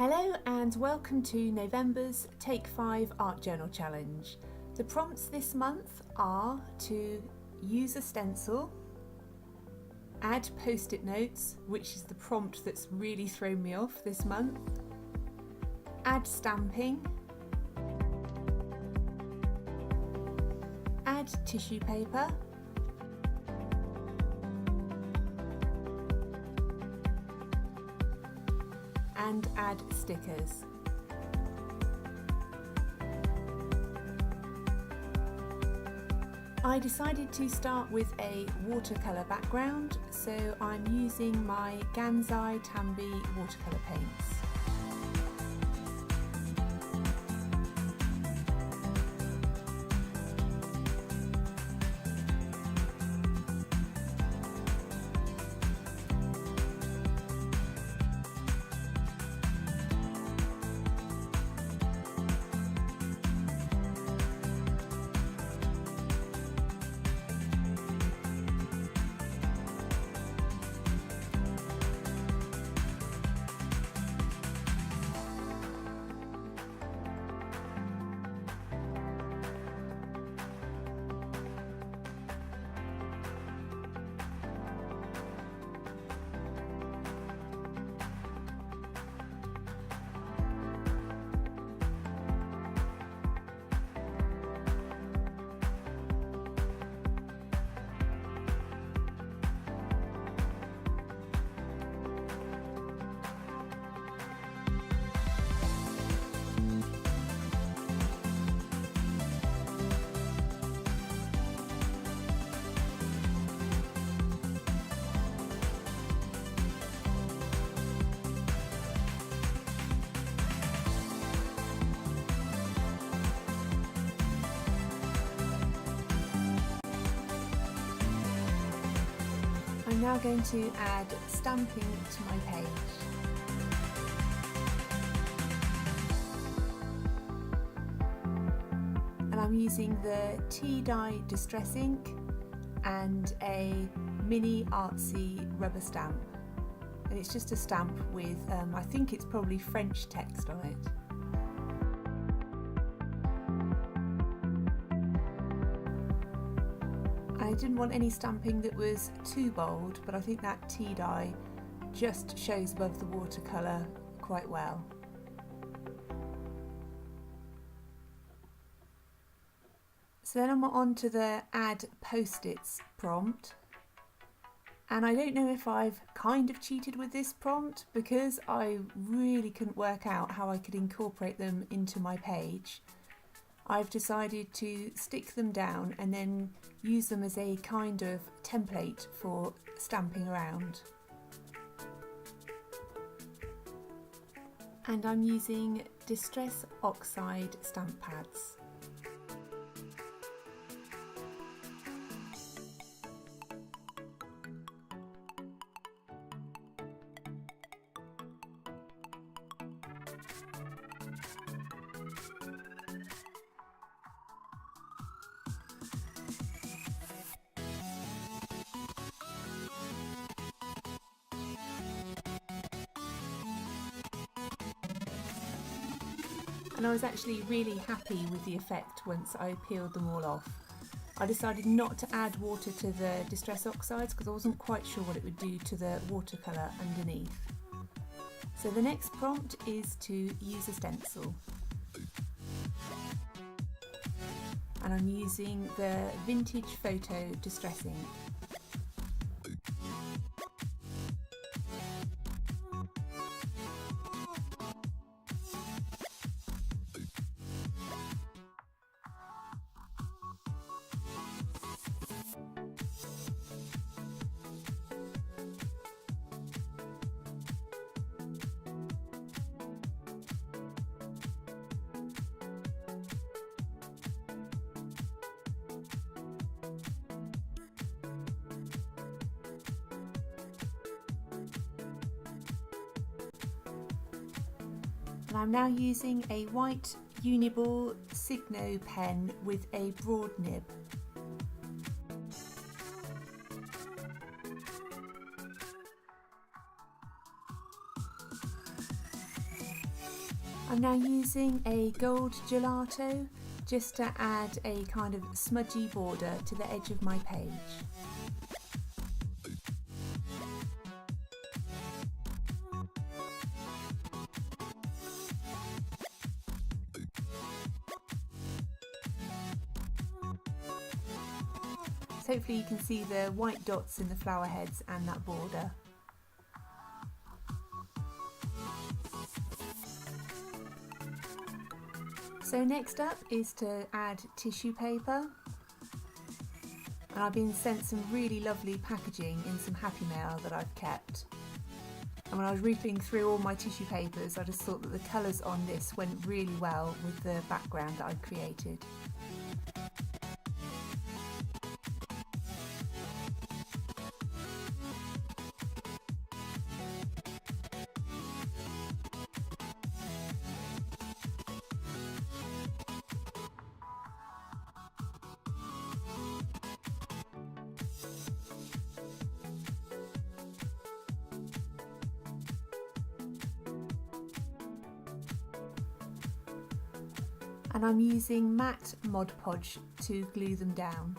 Hello and welcome to November's Take 5 Art Journal Challenge. The prompts this month are to use a stencil, add post-it notes, which is the prompt that's really thrown me off this month, add stamping, add tissue paper, and add stickers. I decided to start with a watercolour background, so I'm using my Gansai Tambi watercolour paints. I'm now going to add stamping to my page. And I'm using the tea dye distress ink and a mini artsy rubber stamp. And it's just a stamp with, I think it's probably French text on it. I didn't want any stamping that was too bold, but I think that tea dye just shows above the watercolour quite well. So then I'm on to the add post-its prompt, and I don't know if I've kind of cheated with this prompt because I really couldn't work out how I could incorporate them into my page. I've decided to stick them down and then use them as a kind of template for stamping around. And I'm using Distress Oxide stamp pads. And I was actually really happy with the effect once I peeled them all off. I decided not to add water to the Distress Oxides because I wasn't quite sure what it would do to the watercolour underneath. So the next prompt is to use a stencil. And I'm using the Vintage Photo Distress ink. And I'm now using a white Uniball Signo pen with a broad nib. I'm now using a gold gelato just to add a kind of smudgy border to the edge of my page. So hopefully you can see the white dots in the flower heads and that border. So next up is to add tissue paper, and I've been sent some really lovely packaging in some Happy Mail that I've kept. And when I was reading through all my tissue papers, I just thought that the colours on this went really well with the background that I'd created. And I'm using matte Mod Podge to glue them down.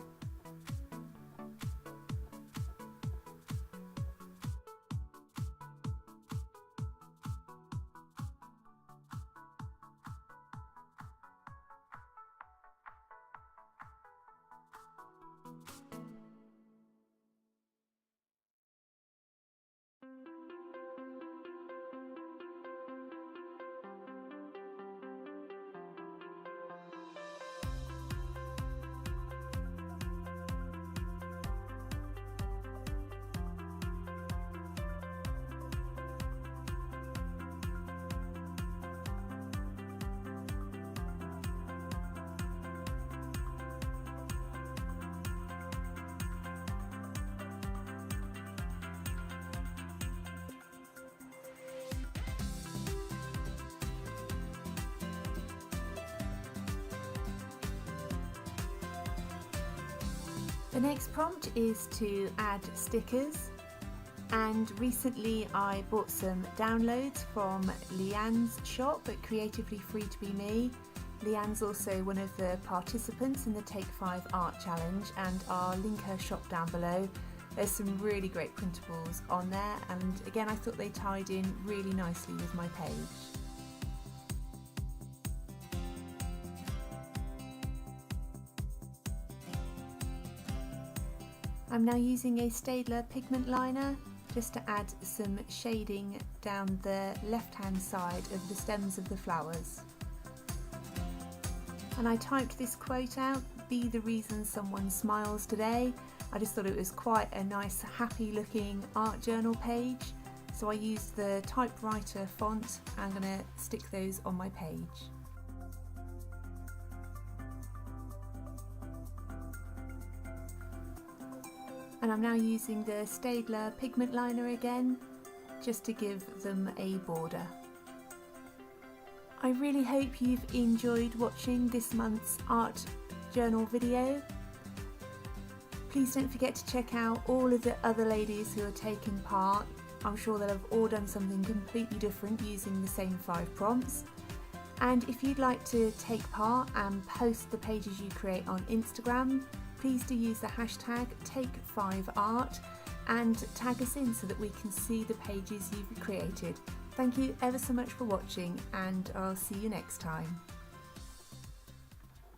The next prompt is to add stickers, and recently I bought some downloads from Leanne's shop at Creatively Free to Be Me. Leanne's also one of the participants in the Take 5 Art Challenge, and I'll link her shop down below. There's some really great printables on there, and again I thought they tied in really nicely with my page. I'm now using a Staedtler pigment liner just to add some shading down the left-hand side of the stems of the flowers. And I typed this quote out, "Be the reason someone smiles today." I just thought it was quite a nice, happy looking art journal page. So I used the typewriter font. I'm going to stick those on my page. And I'm now using the Staedtler pigment liner again, just to give them a border. I really hope you've enjoyed watching this month's art journal video. Please don't forget to check out all of the other ladies who are taking part. I'm sure they'll have all done something completely different using the same 5 prompts. And if you'd like to take part and post the pages you create on Instagram, please do use the hashtag Take5Art and tag us in so that we can see the pages you've created. Thank you ever so much for watching, and I'll see you next time.